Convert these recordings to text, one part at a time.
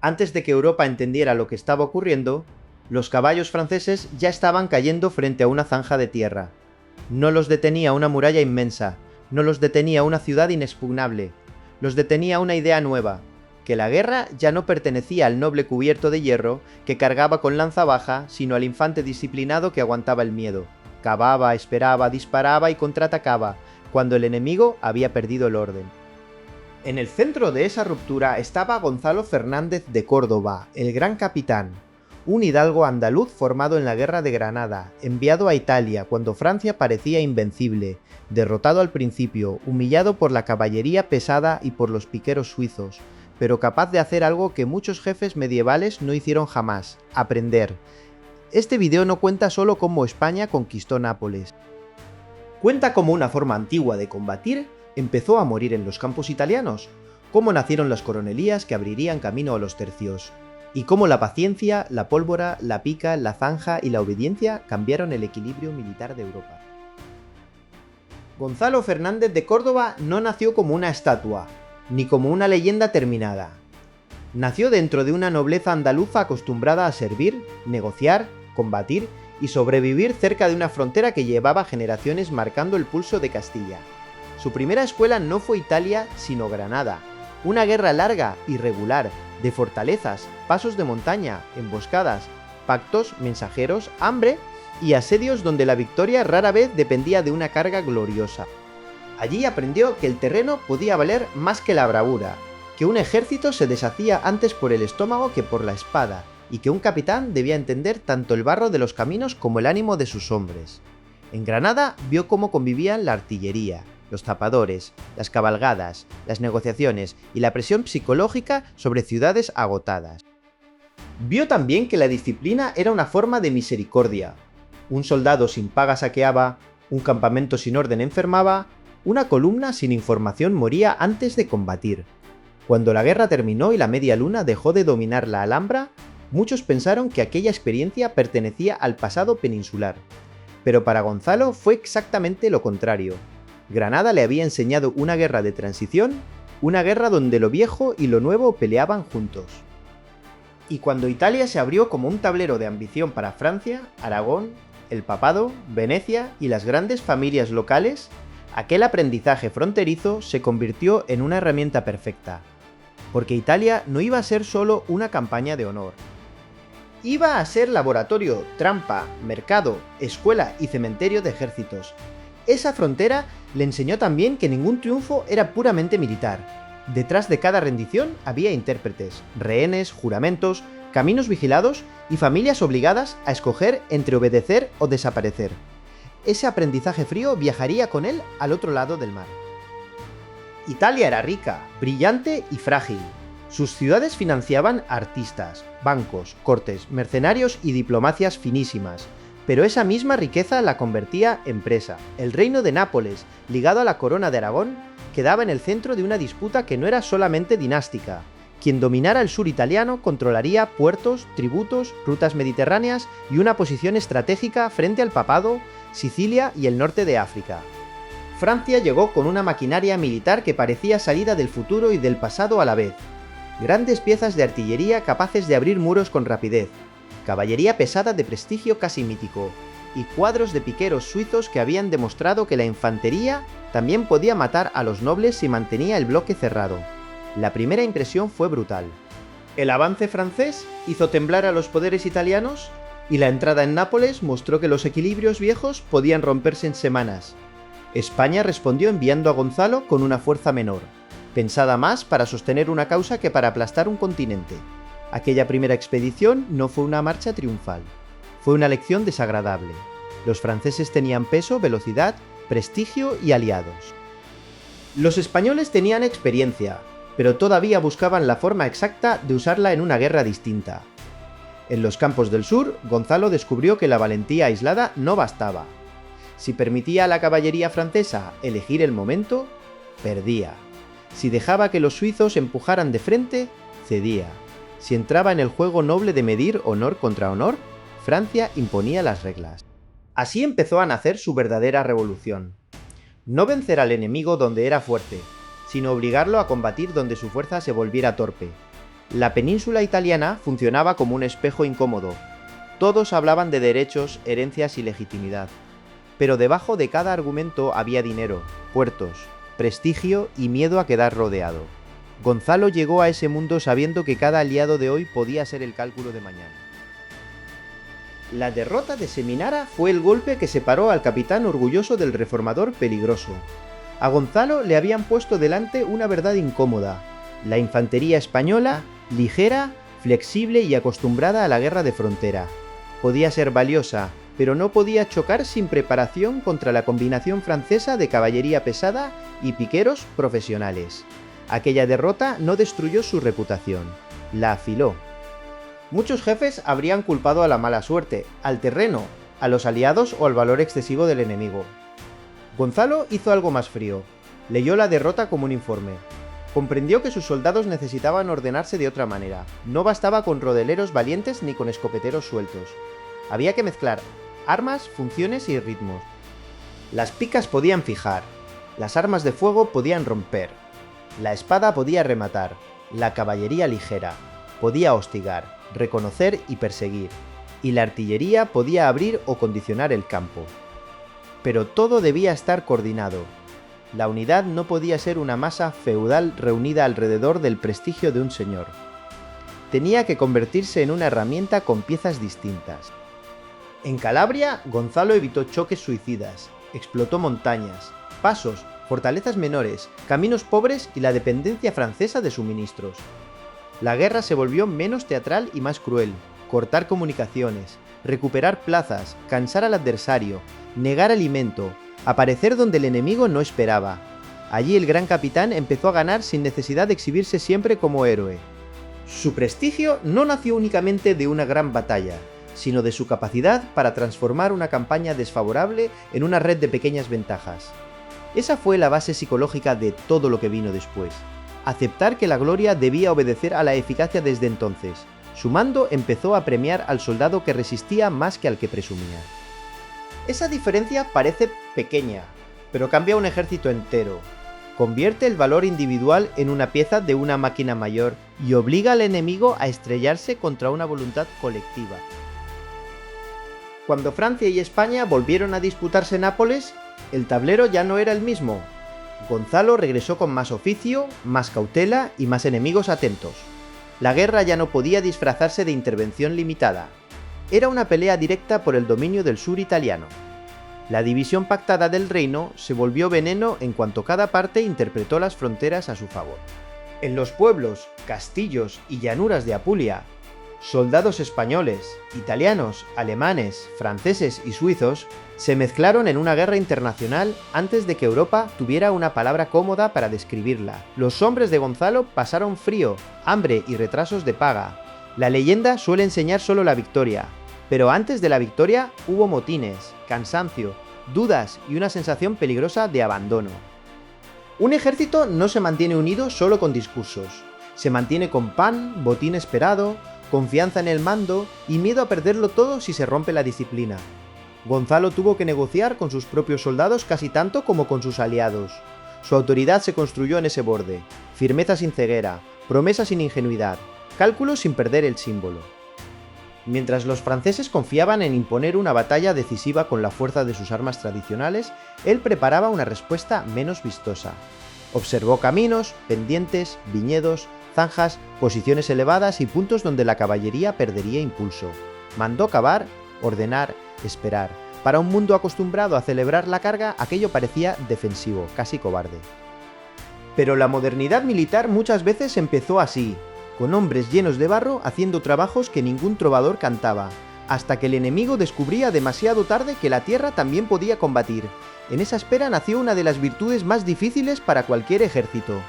Antes de que Europa entendiera lo que estaba ocurriendo, los caballos franceses ya estaban cayendo frente a una zanja de tierra. No los detenía una muralla inmensa, no los detenía una ciudad inexpugnable, los detenía una idea nueva, que la guerra ya no pertenecía al noble cubierto de hierro que cargaba con lanza baja, sino al infante disciplinado que aguantaba el miedo. Cavaba, esperaba, disparaba y contraatacaba, cuando el enemigo había perdido el orden. En el centro de esa ruptura estaba Gonzalo Fernández de Córdoba, el gran capitán, un hidalgo andaluz formado en la Guerra de Granada, enviado a Italia cuando Francia parecía invencible, derrotado al principio, humillado por la caballería pesada y por los piqueros suizos, pero capaz de hacer algo que muchos jefes medievales no hicieron jamás: aprender. Este video no cuenta solo cómo España conquistó Nápoles. Cuenta cómo una forma antigua de combatir empezó a morir en los campos italianos, cómo nacieron las coronelías que abrirían camino a los tercios, y cómo la paciencia, la pólvora, la pica, la zanja y la obediencia cambiaron el equilibrio militar de Europa. Gonzalo Fernández de Córdoba no nació como una estatua, ni como una leyenda terminada. Nació dentro de una nobleza andaluza acostumbrada a servir, negociar, combatir y sobrevivir cerca de una frontera que llevaba generaciones marcando el pulso de Castilla. Su primera escuela no fue Italia, sino Granada, una guerra larga, irregular, de fortalezas, pasos de montaña, emboscadas, pactos, mensajeros, hambre y asedios donde la victoria rara vez dependía de una carga gloriosa. Allí aprendió que el terreno podía valer más que la bravura, que un ejército se deshacía antes por el estómago que por la espada, y que un capitán debía entender tanto el barro de los caminos como el ánimo de sus hombres. En Granada vio cómo convivían la artillería, los zapadores, las cabalgadas, las negociaciones y la presión psicológica sobre ciudades agotadas. Vio también que la disciplina era una forma de misericordia. Un soldado sin paga saqueaba, un campamento sin orden enfermaba, una columna sin información moría antes de combatir. Cuando la guerra terminó y la media luna dejó de dominar la Alhambra, muchos pensaron que aquella experiencia pertenecía al pasado peninsular. Pero para Gonzalo fue exactamente lo contrario. Granada le había enseñado una guerra de transición, una guerra donde lo viejo y lo nuevo peleaban juntos. Y cuando Italia se abrió como un tablero de ambición para Francia, Aragón, el Papado, Venecia y las grandes familias locales, aquel aprendizaje fronterizo se convirtió en una herramienta perfecta. Porque Italia no iba a ser solo una campaña de honor. Iba a ser laboratorio, trampa, mercado, escuela y cementerio de ejércitos. Esa frontera le enseñó también que ningún triunfo era puramente militar. Detrás de cada rendición había intérpretes, rehenes, juramentos, caminos vigilados y familias obligadas a escoger entre obedecer o desaparecer. Ese aprendizaje frío viajaría con él al otro lado del mar. Italia era rica, brillante y frágil. Sus ciudades financiaban artistas, bancos, cortes, mercenarios y diplomacias finísimas. Pero esa misma riqueza la convertía en presa. El reino de Nápoles, ligado a la corona de Aragón, quedaba en el centro de una disputa que no era solamente dinástica. Quien dominara el sur italiano controlaría puertos, tributos, rutas mediterráneas y una posición estratégica frente al Papado, Sicilia y el norte de África. Francia llegó con una maquinaria militar que parecía salida del futuro y del pasado a la vez. Grandes piezas de artillería capaces de abrir muros con rapidez, caballería pesada de prestigio casi mítico, y cuadros de piqueros suizos que habían demostrado que la infantería también podía matar a los nobles si mantenía el bloque cerrado. La primera impresión fue brutal. El avance francés hizo temblar a los poderes italianos, y la entrada en Nápoles mostró que los equilibrios viejos podían romperse en semanas. España respondió enviando a Gonzalo con una fuerza menor, pensada más para sostener una causa que para aplastar un continente. Aquella primera expedición no fue una marcha triunfal, fue una lección desagradable. Los franceses tenían peso, velocidad, prestigio y aliados. Los españoles tenían experiencia, pero todavía buscaban la forma exacta de usarla en una guerra distinta. En los campos del sur, Gonzalo descubrió que la valentía aislada no bastaba. Si permitía a la caballería francesa elegir el momento, perdía. Si dejaba que los suizos empujaran de frente, cedía. Si entraba en el juego noble de medir honor contra honor, Francia imponía las reglas. Así empezó a nacer su verdadera revolución. No vencer al enemigo donde era fuerte, sino obligarlo a combatir donde su fuerza se volviera torpe. La península italiana funcionaba como un espejo incómodo. Todos hablaban de derechos, herencias y legitimidad. Pero debajo de cada argumento había dinero, puertos, prestigio y miedo a quedar rodeado. Gonzalo llegó a ese mundo sabiendo que cada aliado de hoy podía ser el cálculo de mañana. La derrota de Seminara fue el golpe que separó al capitán orgulloso del reformador peligroso. A Gonzalo le habían puesto delante una verdad incómoda: la infantería española, ligera, flexible y acostumbrada a la guerra de frontera. Podía ser valiosa, pero no podía chocar sin preparación contra la combinación francesa de caballería pesada y piqueros profesionales. Aquella derrota no destruyó su reputación, la afiló. Muchos jefes habrían culpado a la mala suerte, al terreno, a los aliados o al valor excesivo del enemigo. Gonzalo hizo algo más frío. Leyó la derrota como un informe. Comprendió que sus soldados necesitaban ordenarse de otra manera. No bastaba con rodeleros valientes ni con escopeteros sueltos. Había que mezclar armas, funciones y ritmos. Las picas podían fijar, las armas de fuego podían romper, la espada podía rematar, la caballería ligera podía hostigar, reconocer y perseguir, y la artillería podía abrir o condicionar el campo. Pero todo debía estar coordinado. La unidad no podía ser una masa feudal reunida alrededor del prestigio de un señor. Tenía que convertirse en una herramienta con piezas distintas. En Calabria, Gonzalo evitó choques suicidas, explotó montañas, pasos, fortalezas menores, caminos pobres y la dependencia francesa de suministros. La guerra se volvió menos teatral y más cruel. Cortar comunicaciones, recuperar plazas, cansar al adversario, negar alimento, aparecer donde el enemigo no esperaba. Allí el gran capitán empezó a ganar sin necesidad de exhibirse siempre como héroe. Su prestigio no nació únicamente de una gran batalla, sino de su capacidad para transformar una campaña desfavorable en una red de pequeñas ventajas. Esa fue la base psicológica de todo lo que vino después. Aceptar que la gloria debía obedecer a la eficacia desde entonces. Su mando empezó a premiar al soldado que resistía más que al que presumía. Esa diferencia parece pequeña, pero cambia un ejército entero. Convierte el valor individual en una pieza de una máquina mayor y obliga al enemigo a estrellarse contra una voluntad colectiva. Cuando Francia y España volvieron a disputarse Nápoles, el tablero ya no era el mismo. Gonzalo regresó con más oficio, más cautela y más enemigos atentos. La guerra ya no podía disfrazarse de intervención limitada. Era una pelea directa por el dominio del sur italiano. La división pactada del reino se volvió veneno en cuanto cada parte interpretó las fronteras a su favor. En los pueblos, castillos y llanuras de Apulia, soldados españoles, italianos, alemanes, franceses y suizos se mezclaron en una guerra internacional antes de que Europa tuviera una palabra cómoda para describirla. Los hombres de Gonzalo pasaron frío, hambre y retrasos de paga. La leyenda suele enseñar solo la victoria, pero antes de la victoria hubo motines, cansancio, dudas y una sensación peligrosa de abandono. Un ejército no se mantiene unido solo con discursos. Se mantiene con pan, botín esperado, confianza en el mando y miedo a perderlo todo si se rompe la disciplina. Gonzalo tuvo que negociar con sus propios soldados casi tanto como con sus aliados. Su autoridad se construyó en ese borde: firmeza sin ceguera, promesa sin ingenuidad, cálculo sin perder el símbolo. Mientras los franceses confiaban en imponer una batalla decisiva con la fuerza de sus armas tradicionales, él preparaba una respuesta menos vistosa. Observó caminos, pendientes, viñedos, zanjas, posiciones elevadas y puntos donde la caballería perdería impulso. Mandó cavar, ordenar, esperar. Para un mundo acostumbrado a celebrar la carga, aquello parecía defensivo, casi cobarde. Pero la modernidad militar muchas veces empezó así, con hombres llenos de barro haciendo trabajos que ningún trovador cantaba, hasta que el enemigo descubría demasiado tarde que la tierra también podía combatir. En esa espera nació una de las virtudes más difíciles para cualquier ejército: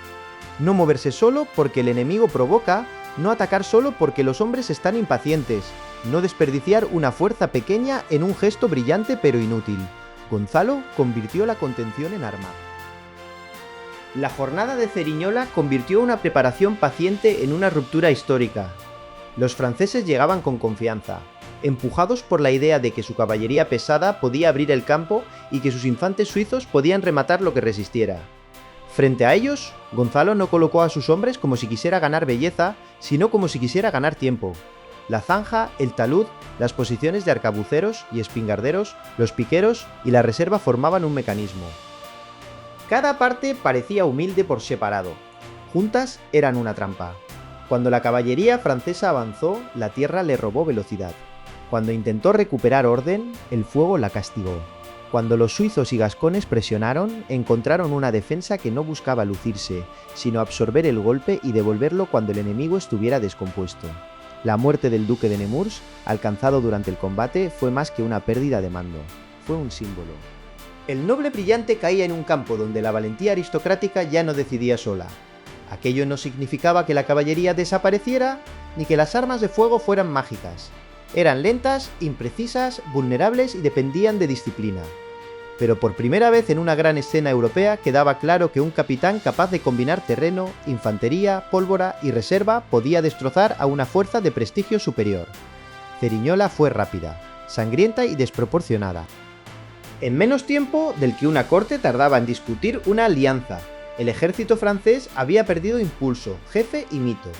no moverse solo porque el enemigo provoca, no atacar solo porque los hombres están impacientes, no desperdiciar una fuerza pequeña en un gesto brillante pero inútil. Gonzalo convirtió la contención en arma. La jornada de Ceriñola convirtió una preparación paciente en una ruptura histórica. Los franceses llegaban con confianza, empujados por la idea de que su caballería pesada podía abrir el campo y que sus infantes suizos podían rematar lo que resistiera. Frente a ellos, Gonzalo no colocó a sus hombres como si quisiera ganar belleza, sino como si quisiera ganar tiempo. La zanja, el talud, las posiciones de arcabuceros y espingarderos, los piqueros y la reserva formaban un mecanismo. Cada parte parecía humilde por separado. Juntas eran una trampa. Cuando la caballería francesa avanzó, la tierra le robó velocidad. Cuando intentó recuperar orden, el fuego la castigó. Cuando los suizos y gascones presionaron, encontraron una defensa que no buscaba lucirse, sino absorber el golpe y devolverlo cuando el enemigo estuviera descompuesto. La muerte del duque de Nemours, alcanzado durante el combate, fue más que una pérdida de mando. Fue un símbolo. El noble brillante caía en un campo donde la valentía aristocrática ya no decidía sola. Aquello no significaba que la caballería desapareciera, ni que las armas de fuego fueran mágicas. Eran lentas, imprecisas, vulnerables y dependían de disciplina. Pero por primera vez en una gran escena europea quedaba claro que un capitán capaz de combinar terreno, infantería, pólvora y reserva podía destrozar a una fuerza de prestigio superior. Ceriñola fue rápida, sangrienta y desproporcionada. En menos tiempo del que una corte tardaba en discutir una alianza, el ejército francés había perdido impulso, jefe y mito.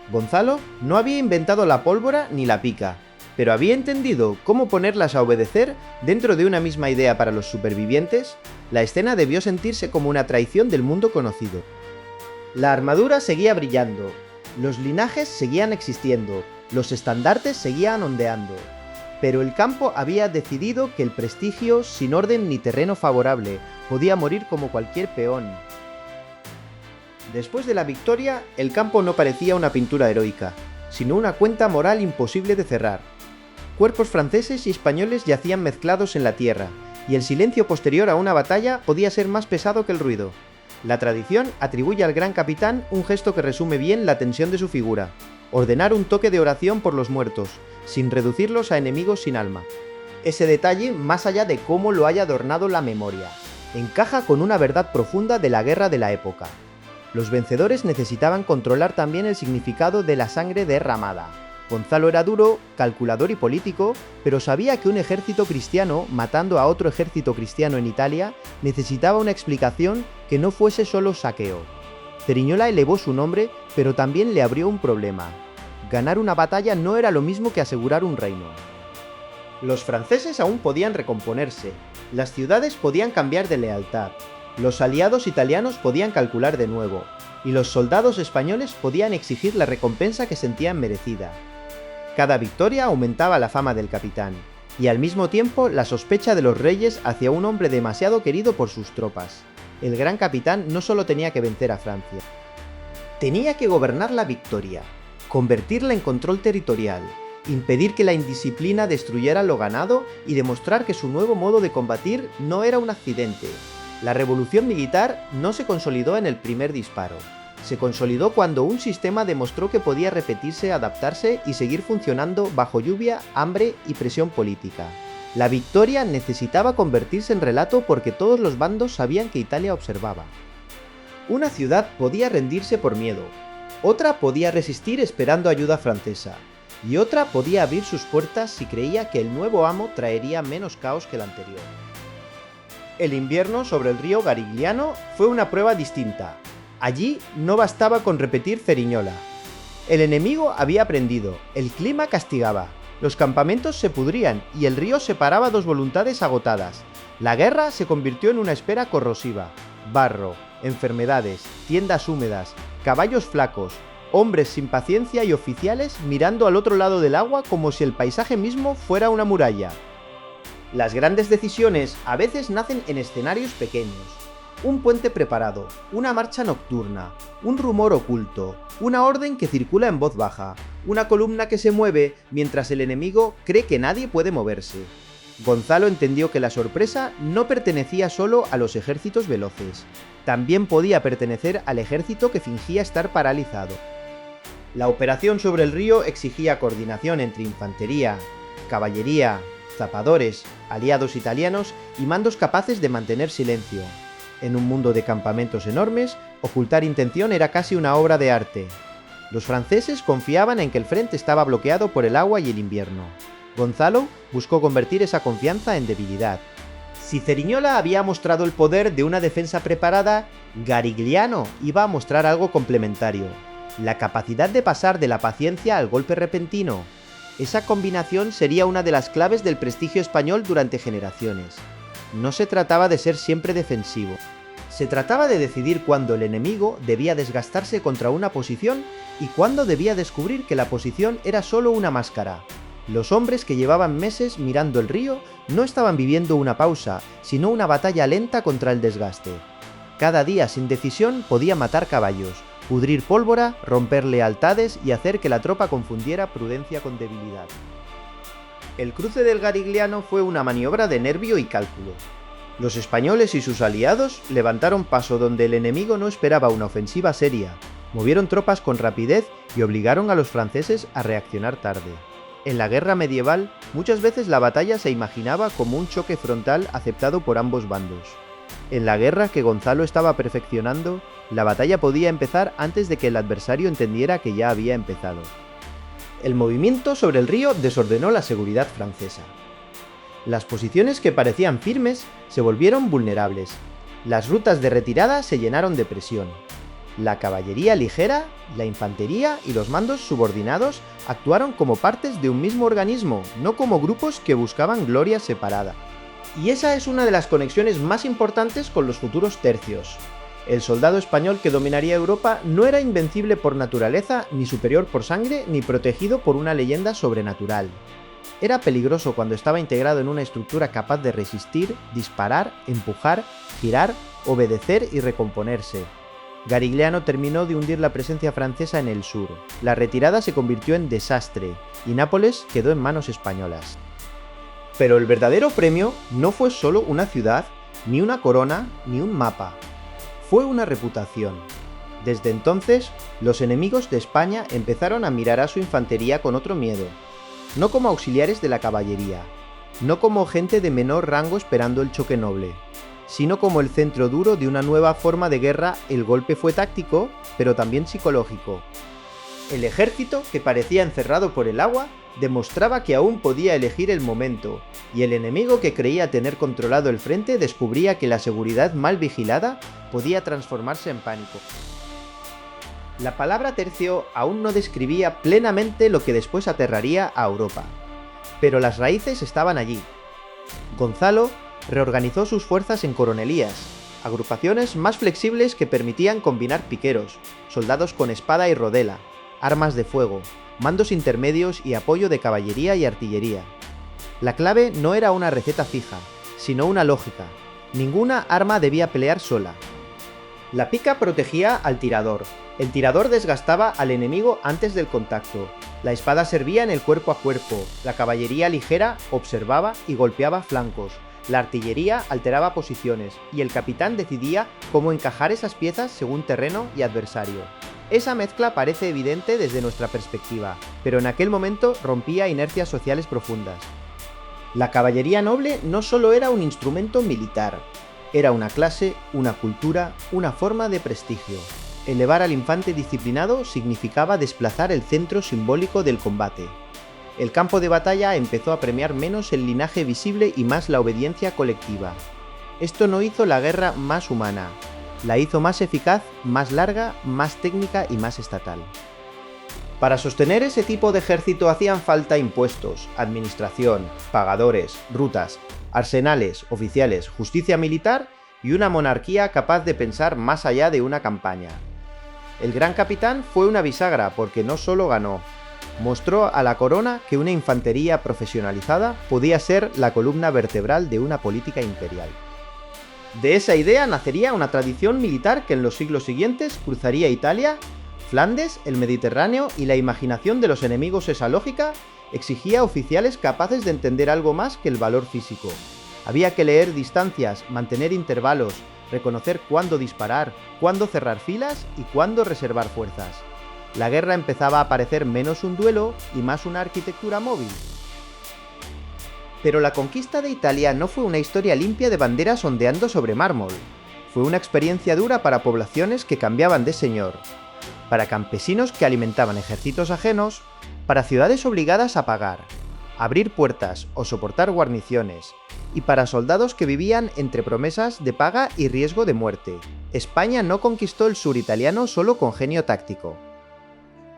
Gonzalo no había inventado la pólvora ni la pica, pero había entendido cómo ponerlas a obedecer dentro de una misma idea para los supervivientes. La escena debió sentirse como una traición del mundo conocido. La armadura seguía brillando, los linajes seguían existiendo, los estandartes seguían ondeando. Pero el campo había decidido que el prestigio, sin orden ni terreno favorable, podía morir como cualquier peón. Después de la victoria, el campo no parecía una pintura heroica, sino una cuenta moral imposible de cerrar. Cuerpos franceses y españoles yacían mezclados en la tierra, y el silencio posterior a una batalla podía ser más pesado que el ruido. La tradición atribuye al gran capitán un gesto que resume bien la tensión de su figura: ordenar un toque de oración por los muertos, sin reducirlos a enemigos sin alma. Ese detalle, más allá de cómo lo haya adornado la memoria, encaja con una verdad profunda de la guerra de la época. Los vencedores necesitaban controlar también el significado de la sangre derramada. Gonzalo era duro, calculador y político, pero sabía que un ejército cristiano, matando a otro ejército cristiano en Italia, necesitaba una explicación que no fuese solo saqueo. Ceriñola elevó su nombre, pero también le abrió un problema. Ganar una batalla no era lo mismo que asegurar un reino. Los franceses aún podían recomponerse, las ciudades podían cambiar de lealtad, los aliados italianos podían calcular de nuevo, y los soldados españoles podían exigir la recompensa que sentían merecida. Cada victoria aumentaba la fama del capitán, y al mismo tiempo la sospecha de los reyes hacia un hombre demasiado querido por sus tropas. El gran capitán no solo tenía que vencer a Francia, tenía que gobernar la victoria, convertirla en control territorial, impedir que la indisciplina destruyera lo ganado y demostrar que su nuevo modo de combatir no era un accidente. La revolución militar no se consolidó en el primer disparo. Se consolidó cuando un sistema demostró que podía repetirse, adaptarse y seguir funcionando bajo lluvia, hambre y presión política. La victoria necesitaba convertirse en relato porque todos los bandos sabían que Italia observaba. Una ciudad podía rendirse por miedo, otra podía resistir esperando ayuda francesa, y otra podía abrir sus puertas si creía que el nuevo amo traería menos caos que el anterior. El invierno sobre el río Garigliano fue una prueba distinta. Allí no bastaba con repetir Ceriñola. El enemigo había aprendido, el clima castigaba, los campamentos se pudrían y el río separaba dos voluntades agotadas. La guerra se convirtió en una espera corrosiva. Barro, enfermedades, tiendas húmedas, caballos flacos, hombres sin paciencia y oficiales mirando al otro lado del agua como si el paisaje mismo fuera una muralla. Las grandes decisiones a veces nacen en escenarios pequeños. Un puente preparado, una marcha nocturna, un rumor oculto, una orden que circula en voz baja, una columna que se mueve mientras el enemigo cree que nadie puede moverse. Gonzalo entendió que la sorpresa no pertenecía solo a los ejércitos veloces, también podía pertenecer al ejército que fingía estar paralizado. La operación sobre el río exigía coordinación entre infantería, caballería, zapadores, aliados italianos y mandos capaces de mantener silencio. En un mundo de campamentos enormes, ocultar intención era casi una obra de arte. Los franceses confiaban en que el frente estaba bloqueado por el agua y el invierno. Gonzalo buscó convertir esa confianza en debilidad. Si Cerignola había mostrado el poder de una defensa preparada, Garigliano iba a mostrar algo complementario: la capacidad de pasar de la paciencia al golpe repentino. Esa combinación sería una de las claves del prestigio español durante generaciones. No se trataba de ser siempre defensivo. Se trataba de decidir cuándo el enemigo debía desgastarse contra una posición y cuándo debía descubrir que la posición era solo una máscara. Los hombres que llevaban meses mirando el río no estaban viviendo una pausa, sino una batalla lenta contra el desgaste. Cada día sin decisión podía matar caballos, pudrir pólvora, romper lealtades y hacer que la tropa confundiera prudencia con debilidad. El cruce del Garigliano fue una maniobra de nervio y cálculo. Los españoles y sus aliados levantaron paso donde el enemigo no esperaba una ofensiva seria, movieron tropas con rapidez y obligaron a los franceses a reaccionar tarde. En la guerra medieval, muchas veces la batalla se imaginaba como un choque frontal aceptado por ambos bandos. En la guerra que Gonzalo estaba perfeccionando, la batalla podía empezar antes de que el adversario entendiera que ya había empezado. El movimiento sobre el río desordenó la seguridad francesa. Las posiciones que parecían firmes se volvieron vulnerables. Las rutas de retirada se llenaron de presión. La caballería ligera, la infantería y los mandos subordinados actuaron como partes de un mismo organismo, no como grupos que buscaban gloria separada. Y esa es una de las conexiones más importantes con los futuros tercios. El soldado español que dominaría Europa no era invencible por naturaleza, ni superior por sangre, ni protegido por una leyenda sobrenatural. Era peligroso cuando estaba integrado en una estructura capaz de resistir, disparar, empujar, girar, obedecer y recomponerse. Garigliano terminó de hundir la presencia francesa en el sur. La retirada se convirtió en desastre y Nápoles quedó en manos españolas. Pero el verdadero premio no fue solo una ciudad, ni una corona, ni un mapa. Fue una reputación. Desde entonces, los enemigos de España empezaron a mirar a su infantería con otro miedo. No como auxiliares de la caballería, no como gente de menor rango esperando el choque noble, sino como el centro duro de una nueva forma de guerra. El golpe fue táctico, pero también psicológico. El ejército, que parecía encerrado por el agua, demostraba que aún podía elegir el momento, y el enemigo que creía tener controlado el frente descubría que la seguridad mal vigilada podía transformarse en pánico. La palabra tercio aún no describía plenamente lo que después aterraría a Europa, pero las raíces estaban allí. Gonzalo reorganizó sus fuerzas en coronelías, agrupaciones más flexibles que permitían combinar piqueros, soldados con espada y rodela, armas de fuego, mandos intermedios y apoyo de caballería y artillería. La clave no era una receta fija, sino una lógica. Ninguna arma debía pelear sola. La pica protegía al tirador. El tirador desgastaba al enemigo antes del contacto. La espada servía en el cuerpo a cuerpo. La caballería ligera observaba y golpeaba flancos. La artillería alteraba posiciones y el capitán decidía cómo encajar esas piezas según terreno y adversario. Esa mezcla parece evidente desde nuestra perspectiva, pero en aquel momento rompía inercias sociales profundas. La caballería noble no solo era un instrumento militar, era una clase, una cultura, una forma de prestigio. Elevar al infante disciplinado significaba desplazar el centro simbólico del combate. El campo de batalla empezó a premiar menos el linaje visible y más la obediencia colectiva. Esto no hizo la guerra más humana, la hizo más eficaz, más larga, más técnica y más estatal. Para sostener ese tipo de ejército hacían falta impuestos, administración, pagadores, rutas, arsenales, oficiales, justicia militar y una monarquía capaz de pensar más allá de una campaña. El gran capitán fue una bisagra porque no solo ganó, mostró a la corona que una infantería profesionalizada podía ser la columna vertebral de una política imperial. De esa idea nacería una tradición militar que en los siglos siguientes cruzaría Italia, Flandes, el Mediterráneo, y la imaginación de los enemigos. Esa lógica exigía oficiales capaces de entender algo más que el valor físico. Había que leer distancias, mantener intervalos, reconocer cuándo disparar, cuándo cerrar filas y cuándo reservar fuerzas. La guerra empezaba a parecer menos un duelo y más una arquitectura móvil. Pero la conquista de Italia no fue una historia limpia de banderas ondeando sobre mármol. Fue una experiencia dura para poblaciones que cambiaban de señor, para campesinos que alimentaban ejércitos ajenos, para ciudades obligadas a pagar, abrir puertas o soportar guarniciones, y para soldados que vivían entre promesas de paga y riesgo de muerte. España no conquistó el sur italiano solo con genio táctico.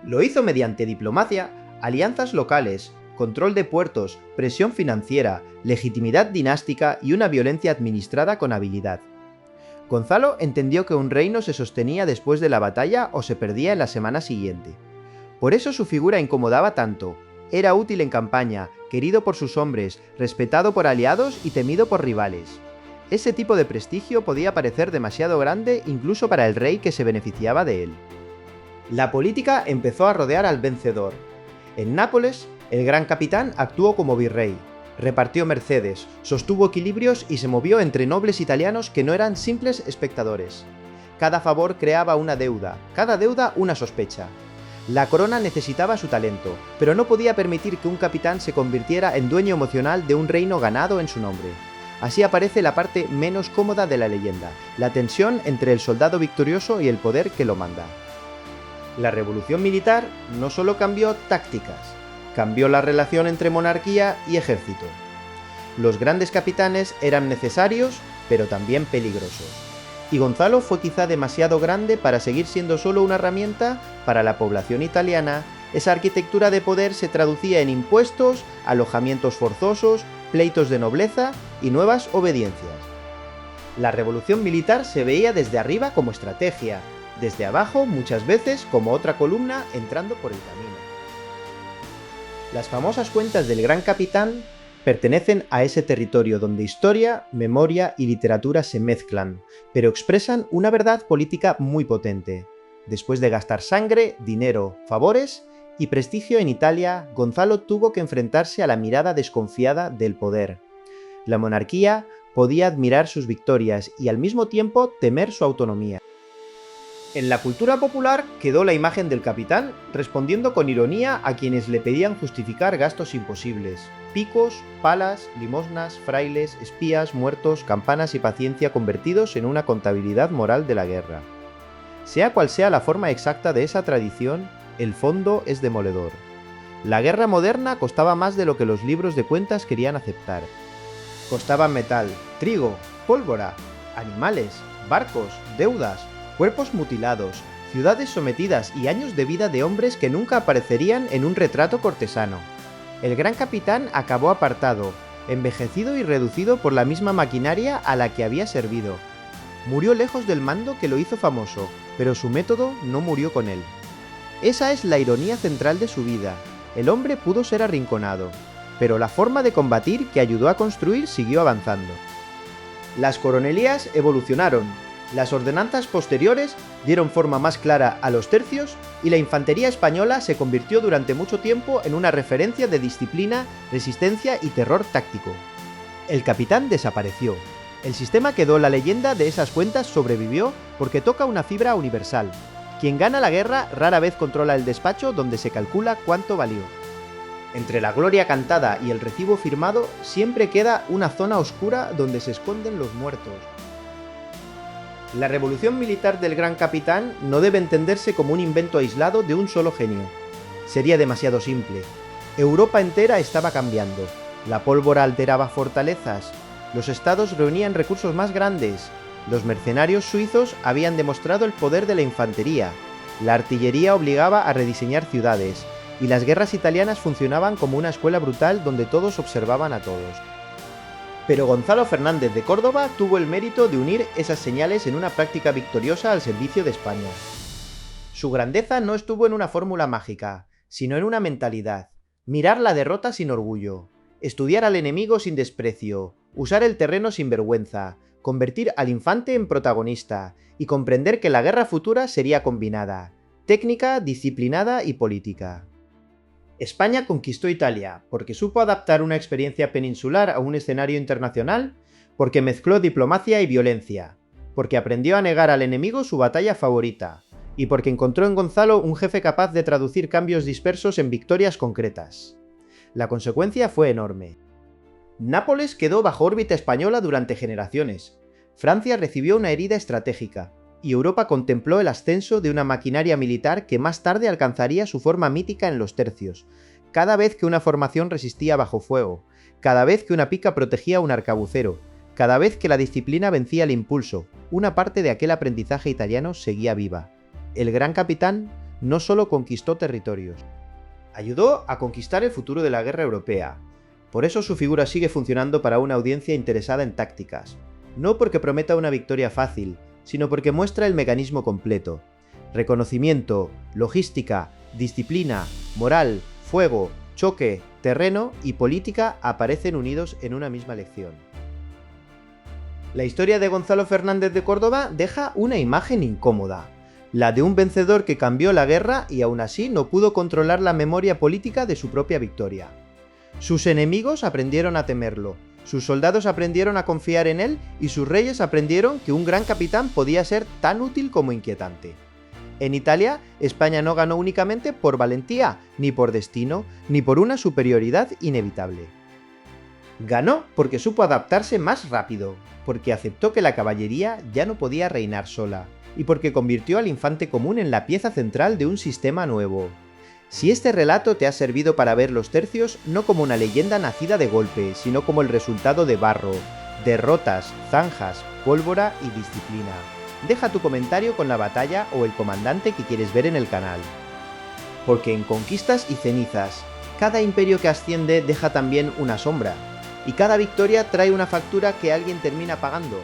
Lo hizo mediante diplomacia, alianzas locales, control de puertos, presión financiera, legitimidad dinástica y una violencia administrada con habilidad. Gonzalo entendió que un reino se sostenía después de la batalla o se perdía en la semana siguiente. Por eso su figura incomodaba tanto. Era útil en campaña, querido por sus hombres, respetado por aliados y temido por rivales. Ese tipo de prestigio podía parecer demasiado grande incluso para el rey que se beneficiaba de él. La política empezó a rodear al vencedor. En Nápoles, el gran capitán actuó como virrey. Repartió mercedes, sostuvo equilibrios y se movió entre nobles italianos que no eran simples espectadores. Cada favor creaba una deuda, cada deuda una sospecha. La corona necesitaba su talento, pero no podía permitir que un capitán se convirtiera en dueño emocional de un reino ganado en su nombre. Así aparece la parte menos cómoda de la leyenda, la tensión entre el soldado victorioso y el poder que lo manda. La revolución militar no solo cambió tácticas, cambió la relación entre monarquía y ejército. Los grandes capitanes eran necesarios, pero también peligrosos. Y Gonzalo fue quizá demasiado grande para seguir siendo solo una herramienta para la población italiana. Esa arquitectura de poder se traducía en impuestos, alojamientos forzosos, pleitos de nobleza y nuevas obediencias. La revolución militar se veía desde arriba como estrategia, desde abajo muchas veces como otra columna entrando por el camino. Las famosas cuentas del Gran Capitán pertenecen a ese territorio donde historia, memoria y literatura se mezclan, pero expresan una verdad política muy potente. Después de gastar sangre, dinero, favores y prestigio en Italia, Gonzalo tuvo que enfrentarse a la mirada desconfiada del poder. La monarquía podía admirar sus victorias y al mismo tiempo temer su autonomía. En la cultura popular quedó la imagen del capitán respondiendo con ironía a quienes le pedían justificar gastos imposibles. Picos, palas, limosnas, frailes, espías, muertos, campanas y paciencia convertidos en una contabilidad moral de la guerra. Sea cual sea la forma exacta de esa tradición, el fondo es demoledor. La guerra moderna costaba más de lo que los libros de cuentas querían aceptar. Costaban metal, trigo, pólvora, animales, barcos, deudas, cuerpos mutilados, ciudades sometidas y años de vida de hombres que nunca aparecerían en un retrato cortesano. El gran capitán acabó apartado, envejecido y reducido por la misma maquinaria a la que había servido. Murió lejos del mando que lo hizo famoso, pero su método no murió con él. Esa es la ironía central de su vida. El hombre pudo ser arrinconado, pero la forma de combatir que ayudó a construir siguió avanzando. Las coronelías evolucionaron. Las ordenanzas posteriores dieron forma más clara a los tercios y la infantería española se convirtió durante mucho tiempo en una referencia de disciplina, resistencia y terror táctico. El capitán desapareció. El sistema quedó, la leyenda de esas cuentas sobrevivió porque toca una fibra universal. Quien gana la guerra rara vez controla el despacho donde se calcula cuánto valió. Entre la gloria cantada y el recibo firmado siempre queda una zona oscura donde se esconden los muertos. La revolución militar del Gran Capitán no debe entenderse como un invento aislado de un solo genio. Sería demasiado simple. Europa entera estaba cambiando. La pólvora alteraba fortalezas. Los estados reunían recursos más grandes. Los mercenarios suizos habían demostrado el poder de la infantería. La artillería obligaba a rediseñar ciudades. Y las guerras italianas funcionaban como una escuela brutal donde todos observaban a todos. Pero Gonzalo Fernández de Córdoba tuvo el mérito de unir esas señales en una práctica victoriosa al servicio de España. Su grandeza no estuvo en una fórmula mágica, sino en una mentalidad. Mirar la derrota sin orgullo, estudiar al enemigo sin desprecio, usar el terreno sin vergüenza, convertir al infante en protagonista y comprender que la guerra futura sería combinada, técnica, disciplinada y política. España conquistó Italia porque supo adaptar una experiencia peninsular a un escenario internacional, porque mezcló diplomacia y violencia, porque aprendió a negar al enemigo su batalla favorita, y porque encontró en Gonzalo un jefe capaz de traducir cambios dispersos en victorias concretas. La consecuencia fue enorme. Nápoles quedó bajo órbita española durante generaciones, Francia recibió una herida estratégica, y Europa contempló el ascenso de una maquinaria militar que más tarde alcanzaría su forma mítica en los tercios, cada vez que una formación resistía bajo fuego, cada vez que una pica protegía a un arcabucero, cada vez que la disciplina vencía el impulso, una parte de aquel aprendizaje italiano seguía viva. El gran capitán no solo conquistó territorios, ayudó a conquistar el futuro de la guerra europea. Por eso su figura sigue funcionando para una audiencia interesada en tácticas. No porque prometa una victoria fácil, sino porque muestra el mecanismo completo. Reconocimiento, logística, disciplina, moral, fuego, choque, terreno y política aparecen unidos en una misma lección. La historia de Gonzalo Fernández de Córdoba deja una imagen incómoda, la de un vencedor que cambió la guerra y aún así no pudo controlar la memoria política de su propia victoria. Sus enemigos aprendieron a temerlo, sus soldados aprendieron a confiar en él y sus reyes aprendieron que un gran capitán podía ser tan útil como inquietante. En Italia, España no ganó únicamente por valentía, ni por destino, ni por una superioridad inevitable. Ganó porque supo adaptarse más rápido, porque aceptó que la caballería ya no podía reinar sola, y porque convirtió al infante común en la pieza central de un sistema nuevo. Si este relato te ha servido para ver los tercios no como una leyenda nacida de golpe, sino como el resultado de barro, derrotas, zanjas, pólvora y disciplina, deja tu comentario con la batalla o el comandante que quieres ver en el canal. Porque en conquistas y cenizas, cada imperio que asciende deja también una sombra, y cada victoria trae una factura que alguien termina pagando.